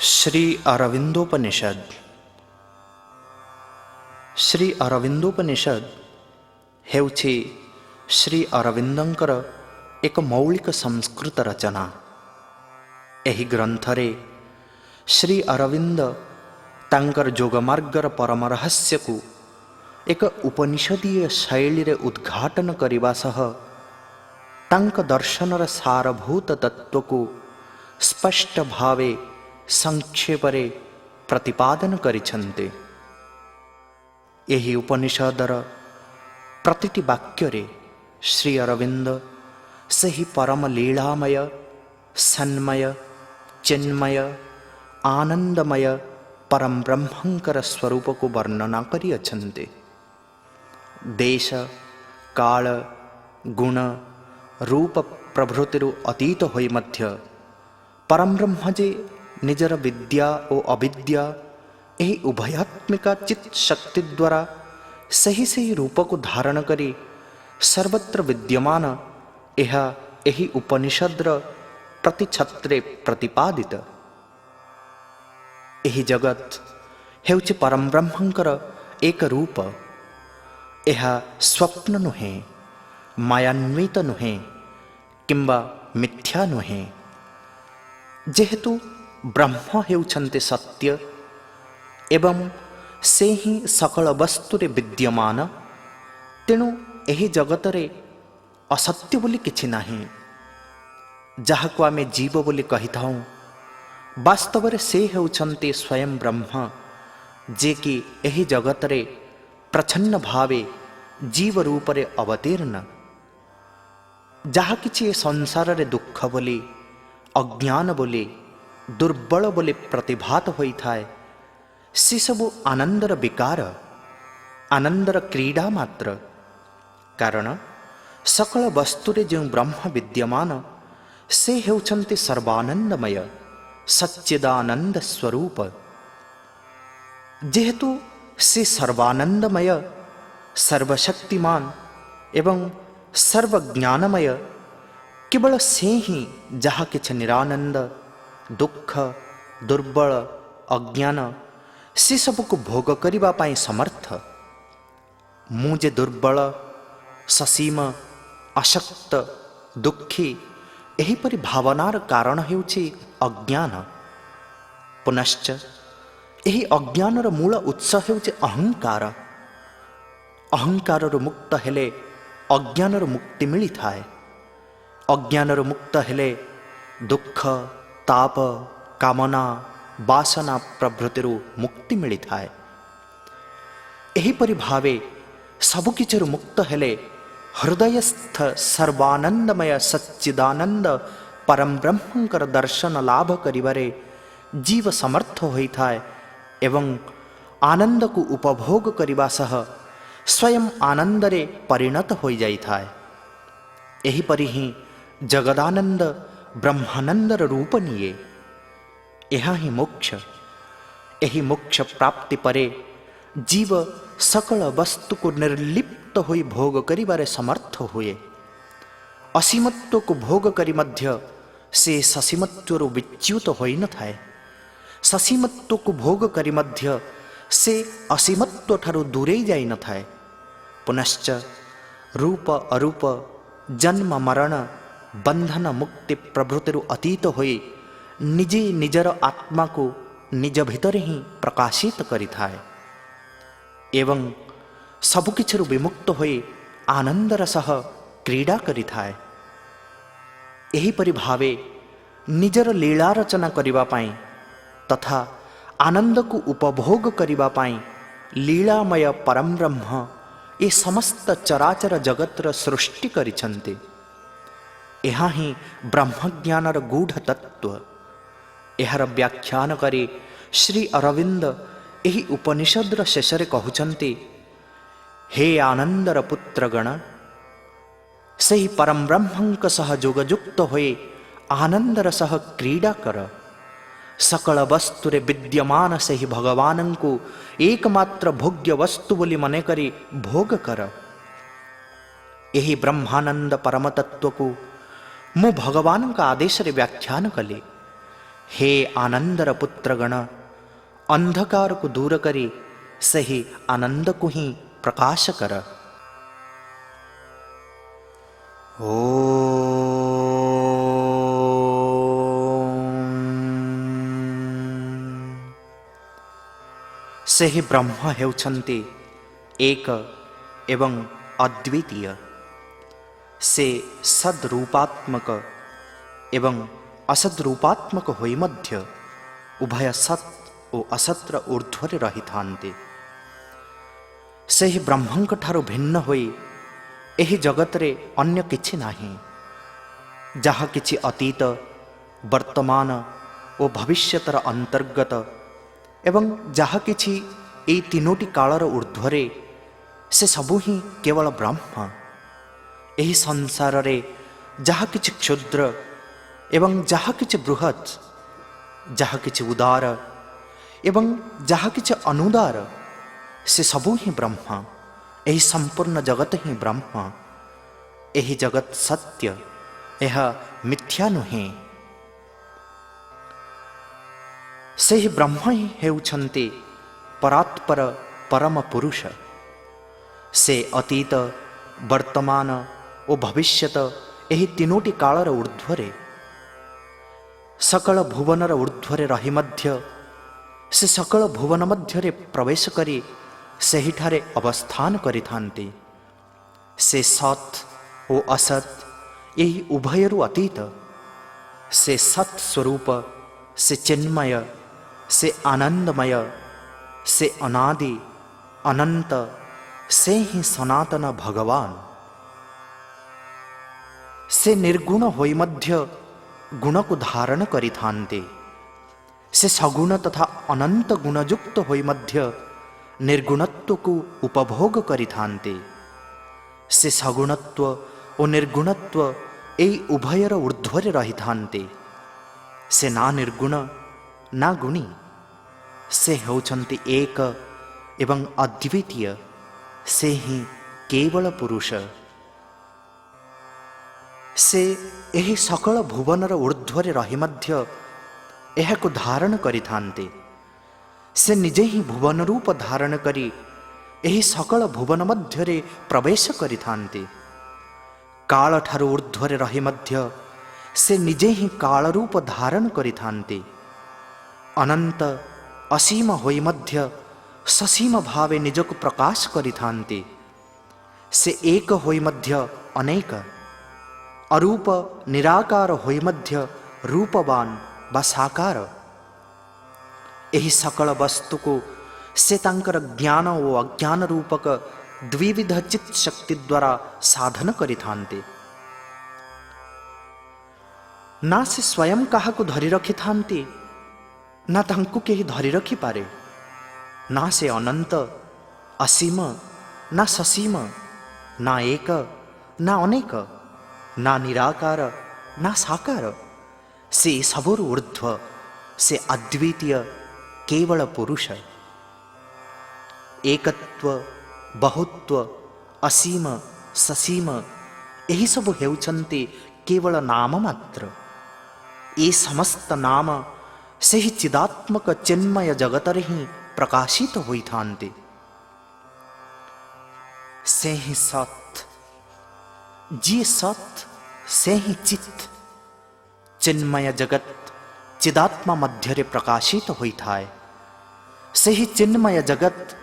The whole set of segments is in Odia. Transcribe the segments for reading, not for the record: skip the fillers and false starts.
श्री अरविंदोपनिषद। श्री अरविंदोपनिषद ହେଉଛି ଶ୍ରୀ ଅରବିନ୍ଦଙ୍କର ଏକ ମୌଳିକ ସଂସ୍କୃତ ରଚନା। ଏହି ଗ୍ରନ୍ଥରେ ଶ୍ରୀ ଅରବିନ୍ଦ ତାଙ୍କର ଯୋଗମାର୍ଗର ପରମ ରହସ୍ୟକୁ ଏକ ଉପନିଷଦୀୟ ଶୈଳୀରେ ଉଦ୍ଘାଟନ କରିବା ସହ ତାଙ୍କ ଦର୍ଶନର ସାରଭୂତ ତତ୍ତ୍ୱକୁ ସ୍ପଷ୍ଟ ଭାବେ ସଂକ୍ଷେପରେ ପ୍ରତିପାଦନ କରିଛନ୍ତି। ଏହି ଉପନିଷଦର ପ୍ରତିଟି ବାକ୍ୟରେ ଶ୍ରୀ ଅରବିନ୍ଦ ସେହି ପରମ ଲୀଳାମୟ, ସନ୍ମୟ, ଚିନ୍ମୟ, ଆନନ୍ଦମୟ ପରମ ବ୍ରହ୍ମଙ୍କର ସ୍ୱରୂପକୁ ବର୍ଣ୍ଣନା କରିଅଛନ୍ତି। ଦେଶ, କାଳ, ଗୁଣ, ରୂପ ପ୍ରଭୃତିରୁ ଅତୀତ ହୋଇ ମଧ୍ୟ ପରମ ବ୍ରହ୍ମ ଯେ ନିଜର ବିଦ୍ୟା ଓ ଅବିଦ୍ୟା ଏହି ଉଭୟାତ୍ମିକା ଚିତ୍ ଶକ୍ତି ଦ୍ୱାରା ସେହି ରୂପକୁ ଧାରଣ କରି ସର୍ବତ୍ର ବିଦ୍ୟମାନ, ଏହା ଏହି ଉପନିଷଦର ପ୍ରତି ଛତ୍ରେ ପ୍ରତିପାଦିତ। ଏହି ଜଗତ ହେଉଛି ପରମ ବ୍ରହ୍ମଙ୍କର ଏକ ରୂପ। ଏହା ସ୍ୱପ୍ନ ନୁହେଁ, ମାୟାନ୍ୱିତ ନୁହେଁ କିମ୍ବା ମିଥ୍ୟା ନୁହେଁ। ଯେହେତୁ ବ୍ରହ୍ମ ହେଉଛନ୍ତି ସତ୍ୟ ଏବଂ ସେ ହିଁ ସକଳ ବସ୍ତୁରେ ବିଦ୍ୟମାନ, ତେଣୁ ଏହି ଜଗତରେ ଅସତ୍ୟ ବୋଲି କିଛି ନାହିଁ। ଯାହାକୁ ଆମେ ଜୀବ ବୋଲି କହିଥାଉ, ବାସ୍ତବରେ ସେ ହେଉଛନ୍ତି ସ୍ୱୟଂ ବ୍ରହ୍ମ, ଯେ କି ଏହି ଜଗତରେ ପ୍ରଚ୍ଛନ୍ନ ଭାବେ ଜୀବ ରୂପରେ ଅବତୀର୍ଣ୍ଣ। ଯାହା କିଛି ଏ ସଂସାରରେ ଦୁଃଖ ବୋଲି, ଅଜ୍ଞାନ ବୋଲି, ଦୁର୍ବଳ ବୋଲି ପ୍ରତିଭାତ ହୋଇଥାଏ, ସେସବୁ ଆନନ୍ଦର ବିକାର, ଆନନ୍ଦର କ୍ରୀଡ଼ା ମାତ୍ର। କାରଣ ସକଳ ବସ୍ତୁରେ ଯେଉଁ ବ୍ରହ୍ମ ବିଦ୍ୟମାନ, ସେ ହେଉଛନ୍ତି ସର୍ବାନନ୍ଦମୟ, ସଚ୍ଚିଦାନନ୍ଦ ସ୍ୱରୂପ। ଯେହେତୁ ସେ ସର୍ବାନନ୍ଦମୟ, ସର୍ବଶକ୍ତିମାନ ଏବଂ ସର୍ବଜ୍ଞାନମୟ, କେବଳ ସେ ହିଁ ଯାହା କିଛି ନିରାନନ୍ଦ, ଦୁଃଖ, ଦୁର୍ବଳ, ଅଜ୍ଞାନ ସେସବୁକୁ ଭୋଗ କରିବା ପାଇଁ ସମର୍ଥ। ମୁଁ ଯେ ଦୁର୍ବଳ, ସସୀମ, ଅଶକ୍ତ, ଦୁଃଖୀ, ଏହିପରି ଭାବନାର କାରଣ ହେଉଛି ଅଜ୍ଞାନ। ପୁନଶ୍ଚ ଏହି ଅଜ୍ଞାନର ମୂଳ ଉତ୍ସ ହେଉଛି ଅହଙ୍କାର। ଅହଙ୍କାରରୁ ମୁକ୍ତ ହେଲେ ଅଜ୍ଞାନରୁ ମୁକ୍ତି ମିଳିଥାଏ। ଅଜ୍ଞାନରୁ ମୁକ୍ତ ହେଲେ ଦୁଃଖ, ତାପ, କାମନା, ବାସନା ପ୍ରଭୃତିରୁ ମୁକ୍ତି ମିଳିଥାଏ। ଏହିପରି ଭାବେ ସବୁକିଛିରୁ ମୁକ୍ତ ହେଲେ ହୃଦୟସ୍ଥ ସର୍ବାନନ୍ଦମୟ ସଚ୍ଚିଦାନନ୍ଦ ପରମ ବ୍ରହ୍ମଙ୍କର ଦର୍ଶନ ଲାଭ କରିବାରେ ଜୀବ ସମର୍ଥ ହୋଇଥାଏ ଏବଂ ଆନନ୍ଦକୁ ଉପଭୋଗ କରିବା ସହ ସ୍ୱୟଂ ଆନନ୍ଦରେ ପରିଣତ ହୋଇଯାଇଥାଏ। ଏହିପରି ହିଁ ଜଗଦାନନ୍ଦ ବ୍ରହ୍ମାନନ୍ଦର ରୂପ ନିଏ। ଏହା ହିଁ ମୋକ୍ଷ। ଏହି ମୋକ୍ଷ ପ୍ରାପ୍ତି ପରେ ଜୀବ ସକଳ ବସ୍ତୁକୁ ନିର୍ଲିପ୍ତ ହୋଇ ଭୋଗ କରିବାରେ ସମର୍ଥ ହୁଏ। ଅସୀମତ୍ୱକୁ ଭୋଗ କରି ମଧ୍ୟ ସେ ସସୀମତ୍ୱରୁ ବିଚ୍ୟୁତ ହୋଇନଥାଏ। ସସୀମତ୍ୱକୁ ଭୋଗ କରି ମଧ୍ୟ ସେ ଅସୀମତ୍ୱଠାରୁ ଦୂରେଇ ଯାଇନଥାଏ। ପୁନଶ୍ଚ ରୂପ ଅରୂପ, ଜନ୍ମ ମରଣ, ବନ୍ଧନ ମୁକ୍ତି ପ୍ରଭୃତିରୁ ଅତୀତ ହୋଇ ନିଜେ ନିଜର ଆତ୍ମାକୁ ନିଜ ଭିତରେ ହିଁ ପ୍ରକାଶିତ କରିଥାଏ ଏବଂ ସବୁକିଛିରୁ ବିମୁକ୍ତ ହୋଇ ଆନନ୍ଦର ସହ କ୍ରୀଡ଼ା କରିଥାଏ। ଏହିପରି ଭାବେ ନିଜର ଲୀଳା ରଚନା କରିବା ପାଇଁ ତଥା ଆନନ୍ଦକୁ ଉପଭୋଗ କରିବା ପାଇଁ ଲୀଳାମୟ ପରମ ବ୍ରହ୍ମ ଏ ସମସ୍ତ ଚରାଚର ଜଗତର ସୃଷ୍ଟି କରିଛନ୍ତି। ଏହା ହିଁ ବ୍ରହ୍ମଜ୍ଞାନର ଗୂଢ଼ ତତ୍ତ୍ୱ। ଏହାର ବ୍ୟାଖ୍ୟାନ କରି ଶ୍ରୀ ଅରବିନ୍ଦ ଏହି ଉପନିଷଦର ଶେଷରେ କହୁଛନ୍ତି, ହେ ଆନନ୍ଦର ପୁତ୍ରଗଣ, ସେହି ପରମ ବ୍ରହ୍ମଙ୍କ ସହ ଯୋଗଯୁକ୍ତ ହୋଇ ଆନନ୍ଦର ସହ କ୍ରୀଡ଼ା କର। ସକଳ ବସ୍ତୁରେ ବିଦ୍ୟମାନ ସେହି ଭଗବାନଙ୍କୁ ଏକମାତ୍ର ଭୋଗ୍ୟ ବସ୍ତୁ ବୋଲି ମନେକରି ଭୋଗ କର। ଏହି ବ୍ରହ୍ମାନନ୍ଦ ପରମ ତତ୍ତ୍ୱକୁ ମୁଁ ଭଗବାନଙ୍କ ଆଦେଶରେ ବ୍ୟାଖ୍ୟାନ କଲି। हे आनंदर पुत्रगण, अंधकार को दूर करी सही आनंद को ही प्रकाश कर। ସେହି ବ୍ରହ୍ମ ହେଉଛନ୍ତି ଏକ ଏବଂ ଅଦ୍ୱିତୀୟ। ସେ ସଦ୍-ରୂପାତ୍ମକ ଏବଂ ଅସଦ୍-ରୂପାତ୍ମକ ହୋଇ ମଧ୍ୟ ଉଭୟ ସତ୍ ଓ ଅସତ୍ର ଊର୍ଦ୍ଧ୍ୱରେ ରହିଥାନ୍ତି। ସେହି ବ୍ରହ୍ମଙ୍କ ଠାରୁ ଭିନ୍ନ ହୋଇ ଏହି ଜଗତରେ ଅନ୍ୟ କିଛି ନାହିଁ। ଯାହା କିଛି ଅତୀତ, ବର୍ତ୍ତମାନ ଓ ଭବିଷ୍ୟତର ଅନ୍ତର୍ଗତ ଏବଂ ଯାହା କିଛି ଏହି ତିନୋଟି କାଳର ଊର୍ଦ୍ଧ୍ୱରେ, ସେ ସବୁ ହିଁ କେବଳ ବ୍ରହ୍ମ। ଏହି ସଂସାରରେ ଯାହା କିଛି କ୍ଷୁଦ୍ର ଏବଂ ଯାହା କିଛି ବୃହତ୍, ଯାହା କିଛି ଉଦାର ଏବଂ ଯାହା କିଛି ଅନୁଦାର, ସେ ସବୁ ହିଁ ବ୍ରହ୍ମ। ଏହି ସମ୍ପୂର୍ଣ୍ଣ ଜଗତ ହିଁ ବ୍ରହ୍ମ। ଏହି ଜଗତ ସତ୍ୟ, ଏହା ମିଥ୍ୟା ନୁହେଁ। ସେହି ବ୍ରହ୍ମ ହିଁ ହେଉଛନ୍ତି ପରାତ୍ପର ପରମ ପୁରୁଷ। ସେ ଅତୀତ, ବର୍ତ୍ତମାନ ଓ ଭବିଷ୍ୟତ ଏହି ତିନୋଟି କାଳର ଊର୍ଦ୍ଧ୍ୱରେ, ସକଳ ଭୁବନର ଊର୍ଦ୍ଧ୍ୱରେ ରହି ମଧ୍ୟ ସେ ସକଳ ଭୁବନ ମଧ୍ୟରେ ପ୍ରବେଶ କରି ସେହିଠାରେ ଅବସ୍ଥାନ କରିଥାନ୍ତି। ସେ ସତ୍ ଓ ଅସତ୍ ଏହି ଉଭୟରୁ ଅତୀତ। ସେ ସତ୍ ସ୍ୱରୂପ, ସେ ଚିନ୍ମୟ, ସେ ଆନନ୍ଦମୟ, ସେ ଅନାଦି ଅନନ୍ତ, ସେ ହିଁ ସନାତନ ଭଗବାନ। ସେ ନିର୍ଗୁଣ ହୋଇ ମଧ୍ୟ ଗୁଣକୁ ଧାରଣ କରିଥାନ୍ତି। ସେ ସଗୁଣ ତଥା ଅନନ୍ତ ଗୁଣଯୁକ୍ତ ହୋଇ ମଧ୍ୟ ନିର୍ଗୁଣତ୍ୱକୁ ଉପଭୋଗ କରିଥାନ୍ତି। ସେ ସଗୁଣତ୍ୱ ଓ ନିର୍ଗୁଣତ୍ୱ ଏହି ଉଭୟର ଊର୍ଦ୍ଧ୍ୱରେ ରହିଥାନ୍ତି। ସେ ନା ନିର୍ଗୁଣ ନା ଗୁଣୀ। ସେ ହେଉଛନ୍ତି ଏକ ଏବଂ ଅଦ୍ୱିତୀୟ। ସେ ହିଁ କେବଳ ପୁରୁଷ। ସେ ଏହି ସକଳ ଭୁବନର ଊର୍ଦ୍ଧ୍ୱରେ ରହି ମଧ୍ୟ ଏହାକୁ ଧାରଣ କରିଥାନ୍ତି। ସେ ନିଜେ ହିଁ ଭୁବନ ରୂପ ଧାରଣ କରି ଏହି ସକଳ ଭୁବନ ମଧ୍ୟରେ ପ୍ରବେଶ କରିଥାନ୍ତି। କାଳଠାରୁ ଊର୍ଦ୍ଧ୍ୱରେ ରହି ମଧ୍ୟ ସେ ନିଜେ ହିଁ କାଳ ରୂପ ଧାରଣ କରିଥାନ୍ତି। ଅନନ୍ତ ଅସୀମ ହୋଇ ମଧ୍ୟ ସସୀମ ଭାବେ ନିଜକୁ ପ୍ରକାଶ କରିଥାନ୍ତି। ସେ ଏକ ହୋଇ ମଧ୍ୟ ଅନେକ, ଅରୂପ ନିରାକାର ହୋଇ ମଧ୍ୟ ରୂପବାନ ବା ସାକାର। ଏହି ସକଳ ବସ୍ତୁକୁ ସେ ତାଙ୍କର ଜ୍ଞାନ ଓ ଅଜ୍ଞାନ ରୂପକ ଦ୍ୱିବିଧ ଚିତ୍ ଶକ୍ତି ଦ୍ୱାରା ସାଧନ କରିଥାନ୍ତି। ନା ସେ ସ୍ୱୟଂ କାହାକୁ ଧରି ରଖିଥାନ୍ତି, ନା ତାଙ୍କୁ କେହି ଧରି ରଖିପାରେ। ନା ସେ ଅନନ୍ତ, ଅସୀମ ନା ସସୀମ, ନା ଏକ ନା ଅନେକ, ନା ନିରାକାର ନା ସାକାର। ସେ ସବୁରୁ ଊର୍ଦ୍ଧ୍ୱ। ସେ ଅଦ୍ୱିତୀୟ, କେବଳ ପୁରୁଷ। ଏକତ୍ୱ, ବହୁତ୍ୱ, ଅସୀମ, ସସୀମ ଏହିସବୁ ହେଉଛନ୍ତି କେବଳ ନାମ ମାତ୍ର। ଏ ସମସ୍ତ ନାମ ସେହି ଚିଦାତ୍ମକ ଚିନ୍ମୟ ଜଗତରେ ହିଁ ପ୍ରକାଶିତ ହୋଇଥାନ୍ତି। ସେ ହିଁ ସତ୍। ଯିଏ ସତ୍, ସେ ହିଁ ଚିତ୍। ଚିନ୍ମୟ ଜଗତ ଚିଦାତ୍ମା ମଧ୍ୟରେ ପ୍ରକାଶିତ ହୋଇଥାଏ। ସେହି ଚିନ୍ମୟ ଜଗତ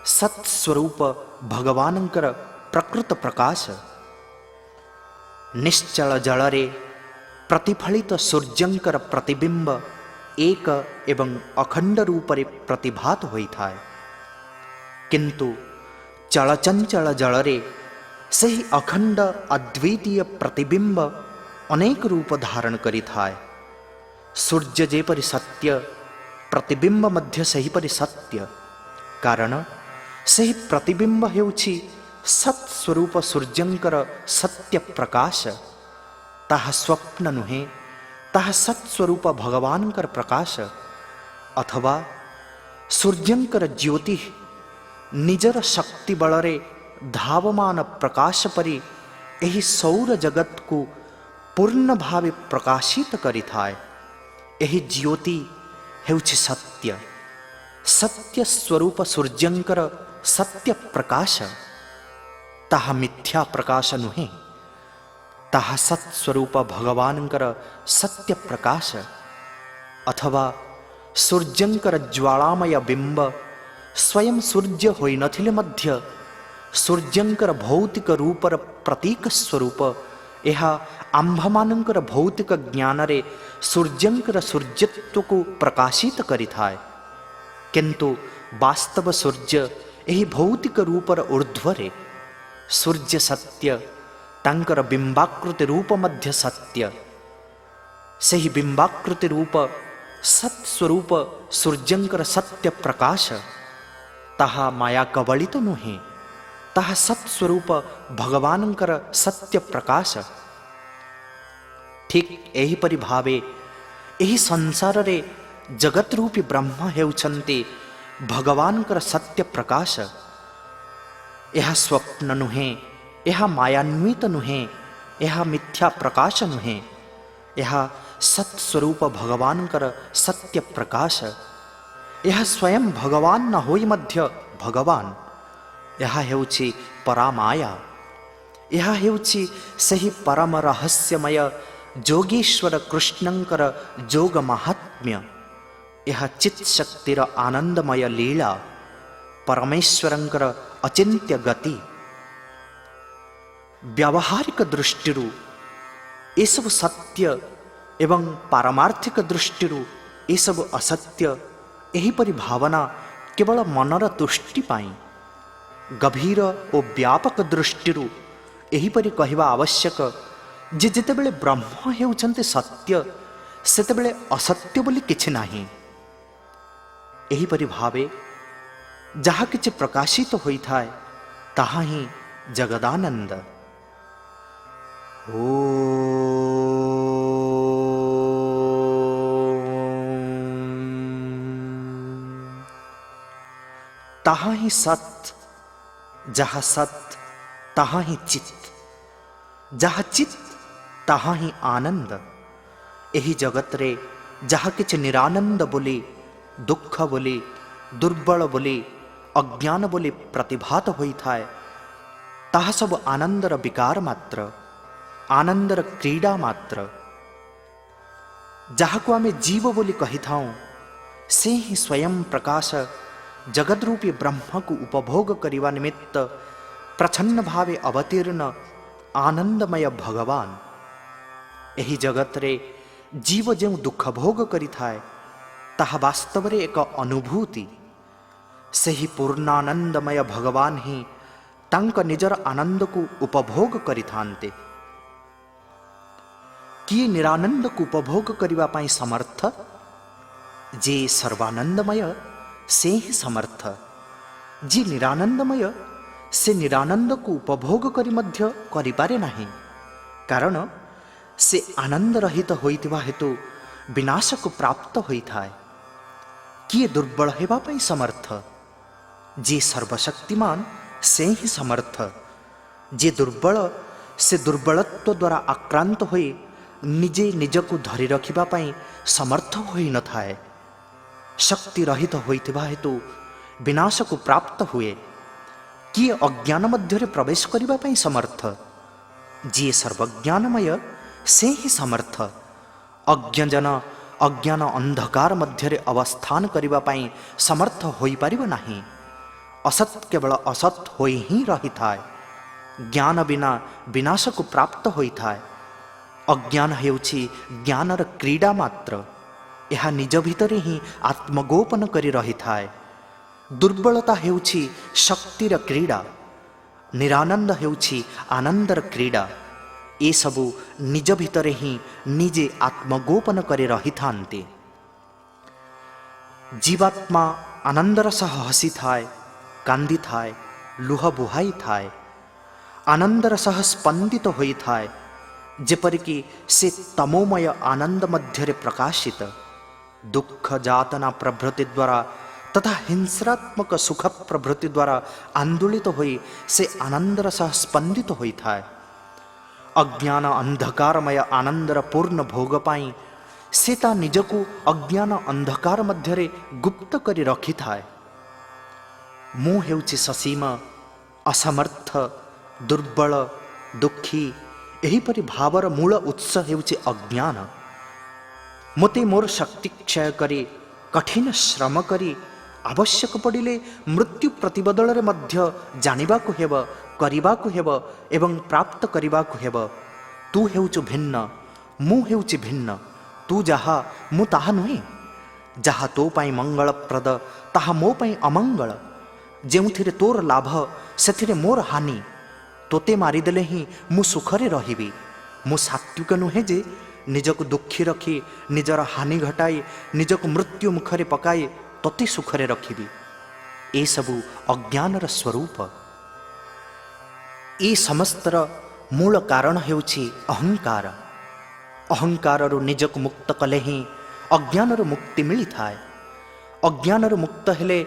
ସତ୍ ସ୍ୱରୂପ ଭଗବାନଙ୍କର ପ୍ରକୃତ ପ୍ରକାଶ। ନିଶ୍ଚଳ ଜଳରେ ପ୍ରତିଫଳିତ ସୂର୍ଯ୍ୟଙ୍କର ପ୍ରତିବିମ୍ବ ଏକ ଏବଂ ଅଖଣ୍ଡ ରୂପରେ ପ୍ରତିଭାତ ହୋଇଥାଏ। କିନ୍ତୁ ଚଳଚଞ୍ଚଳ ଜଳରେ ସେହି ଅଖଣ୍ଡ ଅଦ୍ୱିତୀୟ ପ୍ରତିବିମ୍ବ ଅନେକ ରୂପ ଧାରଣ କରିଥାଏ। ସୂର୍ଯ୍ୟ ଯେପରି ସତ୍ୟ, ପ୍ରତିବିମ୍ବ ମଧ୍ୟ ସେହିପରି ସତ୍ୟ। କାରଣ ସେହି ପ୍ରତିବିମ୍ବ ହେଉଛି ସତ୍ ସ୍ୱରୂପ ସୂର୍ଯ୍ୟଙ୍କର ସତ୍ୟ ପ୍ରକାଶ। ତାହା ସ୍ୱପ୍ନ ନୁହେଁ, ତାହା ସତ୍ ସ୍ୱରୂପ ଭଗବାନଙ୍କର ପ୍ରକାଶ। ଅଥବା ସୂର୍ଯ୍ୟଙ୍କର ଜ୍ୟୋତି ନିଜର ଶକ୍ତି ବଳରେ ଧାବମାନ ପ୍ରକାଶ ପରି ଏହି ସୌର ଜଗତକୁ ପୂର୍ଣ୍ଣ ଭାବେ ପ୍ରକାଶିତ କରିଥାଏ। ଏହି ଜ୍ୟୋତି ହେଉଛି ସତ୍ୟ। ସତ୍ୟ ସ୍ୱରୂପ ସୂର୍ଯ୍ୟଙ୍କର ସତ୍ୟ ପ୍ରକାଶ, ତାହା ମିଥ୍ୟା ପ୍ରକାଶ ନୁହେଁ। ତାହା ସତ୍ ସ୍ୱରୂପ ଭଗବାନଙ୍କର ସତ୍ୟ ପ୍ରକାଶ। ଅଥବା ସୂର୍ଯ୍ୟଙ୍କର ଜ୍ୱାଳାମୟ ବିମ୍ବ ସ୍ୱୟଂ ସୂର୍ଯ୍ୟ ହୋଇନଥିଲେ ମଧ୍ୟ ସୂର୍ଯ୍ୟଙ୍କର ଭୌତିକ ରୂପର ପ୍ରତୀକ ସ୍ୱରୂପ ଏହା ଆମ୍ଭମାନଙ୍କର ଭୌତିକ ଜ୍ଞାନରେ ସୂର୍ଯ୍ୟଙ୍କର ସୂର୍ଯ୍ୟତ୍ୱକୁ ପ୍ରକାଶିତ କରିଥାଏ। କିନ୍ତୁ ବାସ୍ତବ ସୂର୍ଯ୍ୟ ଏହି ଭୌତିକ ରୂପର ଊର୍ଦ୍ଧ୍ୱରେ। ସୂର୍ଯ୍ୟ ସତ୍ୟ, ତାଙ୍କର ବିମ୍ବାକୃତି ରୂପ ମଧ୍ୟ ସତ୍ୟ। ସେହି ବିମ୍ବାକୃତି ରୂପ ସତ୍ ସ୍ୱରୂପ ସୂର୍ଯ୍ୟଙ୍କର ସତ୍ୟ ପ୍ରକାଶ, ତାହା ମାୟା କବଳିତ ନୁହେଁ। ତାହା ସତ୍ ସ୍ୱରୂପ ଭଗବାନଙ୍କର ସତ୍ୟ ପ୍ରକାଶ। ଠିକ୍ ଏହିପରି ଭାବେ ଏହି ସଂସାରରେ ଜଗତ ରୂପୀ ବ୍ରହ୍ମ ହେଉଛନ୍ତି ଭଗବାନଙ୍କର ସତ୍ୟ ପ୍ରକାଶ। ଏହା ସ୍ୱପ୍ନ ନୁହେଁ, ଏହା ମାୟାନ୍ୱିତ ନୁହେଁ, ଏହା ମିଥ୍ୟା ପ୍ରକାଶ ନୁହେଁ। ଏହା ସତ୍ ସ୍ୱରୂପ ଭଗବାନଙ୍କର ସତ୍ୟ ପ୍ରକାଶ। ଏହା ସ୍ୱୟଂ ଭଗବାନ ନ ହୋଇ ମଧ୍ୟ ଭଗବାନ। ଏହା ହେଉଛି ପରାମାୟା। ଏହା ହେଉଛି ସେହି ପରମ ରହସ୍ୟମୟ ଯୋଗୀଶ୍ୱର କୃଷ୍ଣଙ୍କର ଯୋଗ ମାହାତ୍ମ୍ୟ। ଏହା ଚିତ୍ ଶକ୍ତିର ଆନନ୍ଦମୟ ଲୀଳା, ପରମେଶ୍ୱରଙ୍କର ଅଚିନ୍ତ୍ୟ ଗତି। ବ୍ୟାବହାରିକ ଦୃଷ୍ଟିରୁ ଏସବୁ ସତ୍ୟ ଏବଂ ପାରମାର୍ଥିକ ଦୃଷ୍ଟିରୁ ଏସବୁ ଅସତ୍ୟ। ଏହିପରି ଭାବନା କେବଳ ମନର ତୁଷ୍ଟି ପାଇଁ। ଗଭୀର ଓ ବ୍ୟାପକ ଦୃଷ୍ଟିରୁ ଏହିପରି କହିବା ଆବଶ୍ୟକ ଯେ ଯେତେବେଳେ ବ୍ରହ୍ମ ହେଉଛନ୍ତି ସତ୍ୟ, ସେତେବେଳେ ଅସତ୍ୟ ବୋଲି କିଛି ନାହିଁ। ଏହିପରି ଭାବେ ଯାହା କିଛି ପ୍ରକାଶିତ ହୋଇଥାଏ ତାହା ହିଁ ଜଗଦାନନ୍ଦ। ତାହା ହିଁ ସତ୍। ଯାହା ସତ୍ ତାହା ହିଁ ଚିତ୍। ଯାହା ଚିତ୍ ତାହା ହିଁ ଆନନ୍ଦ। ଏହି ଜଗତରେ ଯାହା କିଛି ନିରାନନ୍ଦ ବୋଲି, ଦୁଃଖ ବୋଲି, ଦୁର୍ବଳ ବୋଲି, ଅଜ୍ଞାନ ବୋଲି ପ୍ରତିଭାତ ହୋଇଥାଏ, ତାହା ସବୁ ଆନନ୍ଦର ବିକାର ମାତ୍ର, ଆନନ୍ଦର କ୍ରୀଡ଼ା ମାତ୍ର। ଯାହାକୁ ଆମେ ଜୀବ ବୋଲି କହିଥାଉଁ, ସେ ହିଁ ସ୍ୱୟଂ ପ୍ରକାଶ ଜଗଦ୍ରୂପୀ ବ୍ରହ୍ମକୁ ଉପଭୋଗ କରିବା ନିମିତ୍ତ ପ୍ରଚ୍ଛନ୍ନ ଭାବେ ଅବତୀର୍ଣ୍ଣ ଆନନ୍ଦମୟ ଭଗବାନ। ଏହି ଜଗତରେ ଜୀବ ଯେଉଁ ଦୁଃଖ ଭୋଗ କରିଥାଏ ତାହା ବାସ୍ତବରେ ଏକ ଅନୁଭୂତି। ସେହି ପୂର୍ଣ୍ଣାନନ୍ଦମୟ ଭଗବାନ ହିଁ ତାଙ୍କ ନିଜର ଆନନ୍ଦକୁ ଉପଭୋଗ କରିଥାନ୍ତେ। କିଏ ନିରାନନ୍ଦକୁ ଉପଭୋଗ କରିବା ପାଇଁ ସମର୍ଥ? ଯେ ସର୍ବାନନ୍ଦମୟ ସେ ହିଁ ସମର୍ଥ। ଯିଏ ନିରାନନ୍ଦମୟ ସେ ନିରାନନ୍ଦକୁ ଉପଭୋଗ କରି ମଧ୍ୟ କରିପାରେ ନାହିଁ, କାରଣ ସେ ଆନନ୍ଦ ରହିତ ହୋଇଥିବା ହେତୁ ବିନାଶକୁ ପ୍ରାପ୍ତ ହୋଇଥାଏ। କିଏ ଦୁର୍ବଳ ହେବା ପାଇଁ ସମର୍ଥ? ଯିଏ ସର୍ବଶକ୍ତିମାନ ସେ ହିଁ ସମର୍ଥ। ଯିଏ ଦୁର୍ବଳ ସେ ଦୁର୍ବଳତ୍ୱ ଦ୍ୱାରା ଆକ୍ରାନ୍ତ ହୋଇ ନିଜେ ନିଜକୁ ଧରି ରଖିବା ପାଇଁ ସମର୍ଥ ହୋଇନଥାଏ। ଶକ୍ତି ରହିତ ହୋଇଥିବା ହେତୁ ବିନାଶକୁ ପ୍ରାପ୍ତ ହୁଏ। କିଏ ଅଜ୍ଞାନ ମଧ୍ୟରେ ପ୍ରବେଶ କରିବା ପାଇଁ ସମର୍ଥ? ଯିଏ ସର୍ବଜ୍ଞାନମୟ ସେ ହିଁ ସମର୍ଥ। ଅଜ୍ଞଜନ ଅଜ୍ଞାନ ଅନ୍ଧକାର ମଧ୍ୟରେ ଅବସ୍ଥାନ କରିବା ପାଇଁ ସମର୍ଥ ହୋଇପାରିବ ନାହିଁ। ଅସତ୍ କେବଳ ଅସତ୍ ହୋଇ ହିଁ ରହିଥାଏ। ଜ୍ଞାନ ବିନା ବିନାଶକୁ ପ୍ରାପ୍ତ ହୋଇଥାଏ। ଅଜ୍ଞାନ ହେଉଛି ଜ୍ଞାନର କ୍ରୀଡ଼ା ମାତ୍ର। ଏହା ନିଜ ଭିତରେ ହିଁ ଆତ୍ମଗୋପନ କରି ରହିଥାଏ। ଦୁର୍ବଳତା ହେଉଛି ଶକ୍ତିର କ୍ରୀଡ଼ା, ନିରାନନ୍ଦ ହେଉଛି ଆନନ୍ଦର କ୍ରୀଡ଼ା। ଏସବୁ ନିଜ ଭିତରେ ହିଁ ନିଜେ ଆତ୍ମଗୋପନ କରି ରହିଥାନ୍ତି। ଜୀବାତ୍ମା ଆନନ୍ଦର ସହ ହସିଥାଏ, କାନ୍ଦିଥାଏ, ଲୁହ ବୁହାଇଥାଏ। ଆନନ୍ଦର ସହ ସ୍ପନ୍ଦିତ ହୋଇଥାଏ, ଯେପରିକି ସେ ତମୋମୟ ଆନନ୍ଦ ମଧ୍ୟରେ ପ୍ରକାଶିତ। ଦୁଃଖ ଯାତନା ପ୍ରଭୃତି ଦ୍ୱାରା ତଥା ହିଂସାତ୍ମକ ସୁଖ ପ୍ରଭୃତି ଦ୍ୱାରା ଆନ୍ଦୋଳିତ ହୋଇ ସେ ଆନନ୍ଦର ସହ ସ୍ପନ୍ଦିତ ହୋଇଥାଏ। ଅଜ୍ଞାନ ଅନ୍ଧକାରମୟ ଆନନ୍ଦର ପୂର୍ଣ୍ଣ ଭୋଗ ପାଇଁ से ता निजकु अज्ञान अंधकार मध्यरे गुप्त करी रखी थाए। मु हेउछि ससीम, असमर्थ, दुर्बल, दुखी। एहीपरि भावर मूल उत्स हेउछि अज्ञान। मोते मोर शक्ति क्षय करी कठिन श्रम करी आवश्यक पड़िले मृत्यु प्रतिबदल मध्य जानिबाकु हेब, करिबाकु हेब एवं प्राप्त करिबाकु हेब। तू हेउछु भिन्न, मु हेउछि भिन्न। तू जाहा मु ताहा नुहे। जाहा तो पाई मंगलप्रद ताहा मो पाई अमंगल। जेउथिरे तोर लाभ सेथिरे मोर हानि। तोते मारिदेले ही मु सुखरे रहिबी। मु सात्विक नुहे जे निजको दुखी रखी निजर हानि घटाई निजको मृत्यु मुखरे पकाई तोते सुखरे रखिबी। ए सबु अज्ञानर स्वरूप। ए समस्तर मूल कारण हेउछि अहंकार। अहंकारु निजको मुक्त कले ही अज्ञानरु मुक्ति मिली थाए। अज्ञानरु मुक्त हेले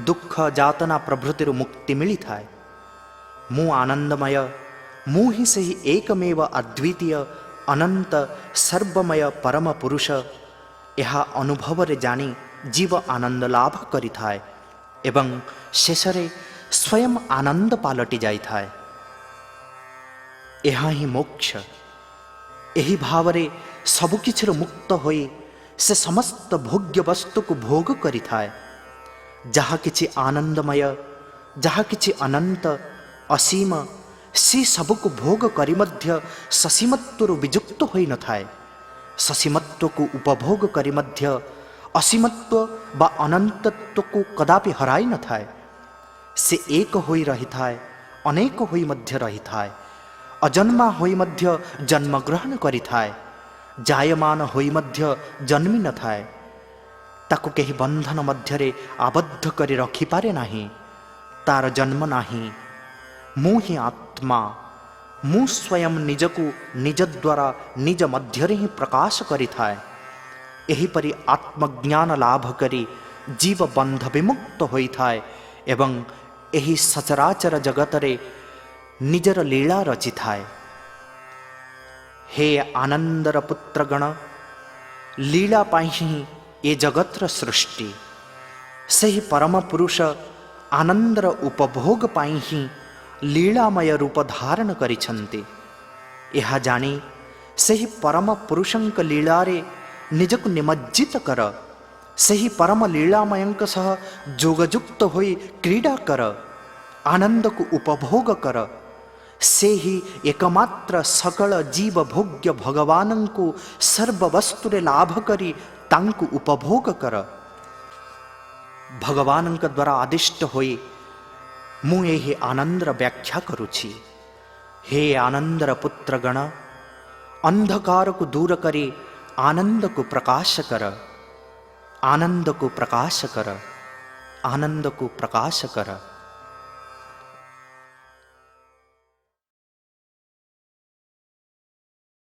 दुख जातना प्रभृतिर मुक्ति मिली थाए। मु आनंदमय, मु ही सही एकमेव अद्वितीय अनंत सर्वमय परम पुरुष। यह अनुभव रे जानी जीव आनंद लाभ करि थाए एवं शेषरे स्वयं आनंद पालटि जाई थाए। यह ही मोक्ष। यही भावरे सबुकिछिर मुक्त होई से समस्त भोग्य वस्तु को भोग करि थाए। जहा किछि आनंदमय, जहा किछि अनंत असीम, सी सबको भोग करि मध्य ससीमत्वरु विजुक्त होई न थाए। ससीमत्व को उपभोग करि मध्य असीमत्व बा अनंतत्व को कदापि हराई न थाए। से एक होई रही थाए, अनेक होई मध्य रही थाए। अजन्मा होई मध्य जन्म ग्रहण करि थाए। जायमान होई मध्य जन्मी न थाए। ताकु केही बंधन मध्यरे आबद्ध करि रखि पारे नाही। तार जन्म नाही। मु ही आत्मा। मु स्वयं निजकु निज द्वारा निज मध्यरे ही प्रकाश करि थाए। एहीपरि आत्मज्ञान लाभ करी जीव बंध विमुक्त होई थाए एवं एही सचराचर जगतरे निजर लीला रचि थाए। हे आनंदर पुत्रगण, लीला पाई ही ये जगतर सृष्टि। सही परम पुरुष आनंदर उपभोग पाई ही लीलामय रूप धारण करिछन्ति। यह जानी सही परम पुरुषंक लीलारे निजको निमज्जित कर। सही परम लीलामयंक सह जोगजुक्त होई क्रीडा कर। आनंद को उपभोग कर। से ही एकमात्र सकल जीव भोग्य भगवान को सर्व वस्तुरे लाभ करी तांकु उपभोग कर। भगवान द्वारा आदिष्ट होई मु एही आनंदर व्याख्या करुछि। हे आनंदर पुत्रगण, अंधकार को दूर करी आनंद को प्रकाश कर। आनंद को प्रकाश कर। आनंद को प्रकाश कर।